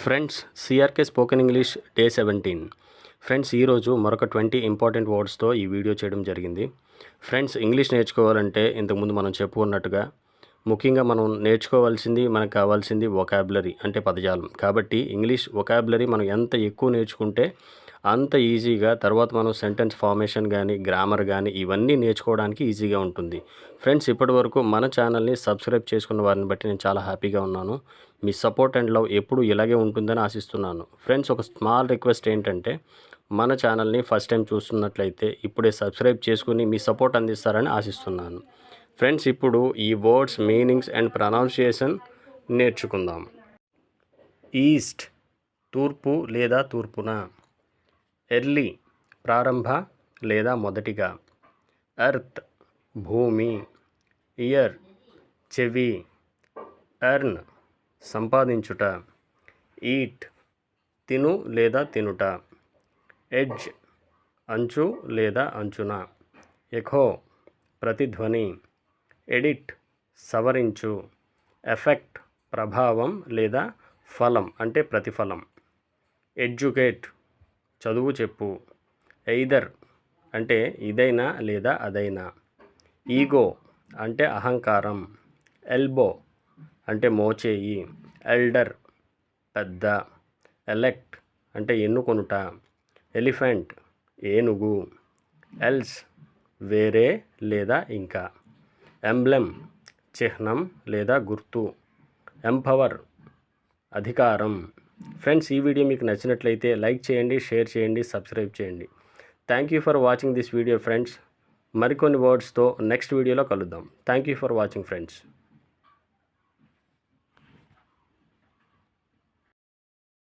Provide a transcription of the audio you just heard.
Friends, CRK spoken English day 17. Friends, ఈరోజు మరొక 20 important వర్డ్స్తో ఈ వీడియో చేయడం జరిగింది. ఫ్రెండ్స్, ఇంగ్లీష్ నేర్చుకోవాలంటే ఇంతకుముందు మనం చెప్పుకున్నట్టుగా ముఖ్యంగా మనం నేర్చుకోవాల్సింది, మనకు కావాల్సింది వొకాబులరీ అంటే పదజాలం. కాబట్టి ఇంగ్లీష్ వొకాబులరీ మనం ఎంత ఎక్కువ నేర్చుకుంటే అంత ఈజీగా తర్వాత మనం సెంటెన్స్ ఫార్మేషన్ కానీ, గ్రామర్ కానీ ఇవన్నీ నేర్చుకోవడానికి ఈజీగా ఉంటుంది. ఫ్రెండ్స్, ఇప్పటివరకు మన ఛానల్ని సబ్స్క్రైబ్ చేసుకున్న వారిని బట్టి నేను చాలా హ్యాపీగా ఉన్నాను. మీ సపోర్ట్ అండ్ లవ్ ఎప్పుడు ఇలాగే ఉంటుందని ఆశిస్తున్నాను. ఫ్రెండ్స్, ఒక స్మాల్ రిక్వెస్ట్ ఏంటంటే మన ఛానల్ని ఫస్ట్ టైం చూస్తున్నట్లయితే ఇప్పుడే సబ్స్క్రైబ్ చేసుకుని మీ సపోర్ట్ అందిస్తారని ఆశిస్తున్నాను. ఫ్రెండ్స్, ఇప్పుడు ఈ వర్డ్స్ మీనింగ్స్ అండ్ ప్రొనౌన్సియేషన్ నేర్చుకుందాం. ఈస్ట్ తూర్పు లేదా తూర్పున. ఎర్లీ ప్రారంభ లేదా మొదటిగా. ఎర్త్ భూమి. ఇయర్ చెవి. ఎర్న్ సంపాదించుట. ఈట్ తిను లేదా తినుట. ఎడ్జ్ అంచు లేదా అంచున. ఎఖో ప్రతిధ్వని. ఎడిట్ సవరించు. ఎఫెక్ట్ ప్రభావం లేదా ఫలం అంటే ప్రతిఫలం. ఎడ్యుకేట్ చదువు చెప్పు. ఎయిదర్ అంటే ఇదైనా లేదా అదైనా. ఈగో అంటే అహంకారం. ఎల్బో అంటే మోచేయి. ఎల్డర్ పెద్ద. ఎలెక్ట్ అంటే ఎన్నుకొనుట. ఎలిఫెంట్ ఏనుగు. ఎల్స్ వేరే లేదా ఇంకా. ఎంబ్లెమ్ చిహ్నం లేదా గుర్తు. ఎంపవర్ అధికారం. ఫ్రెండ్స్, ఈ వీడియో మీకు నచ్చినట్లయితే లైక్ చేయండి, షేర్ చేయండి, సబ్స్క్రైబ్ చేయండి. Thank you for watching this video friends. మరికొన్ని వర్డ్స్తో నెక్స్ట్ వీడియోలో కలుద్దాం. Thank you for watching friends.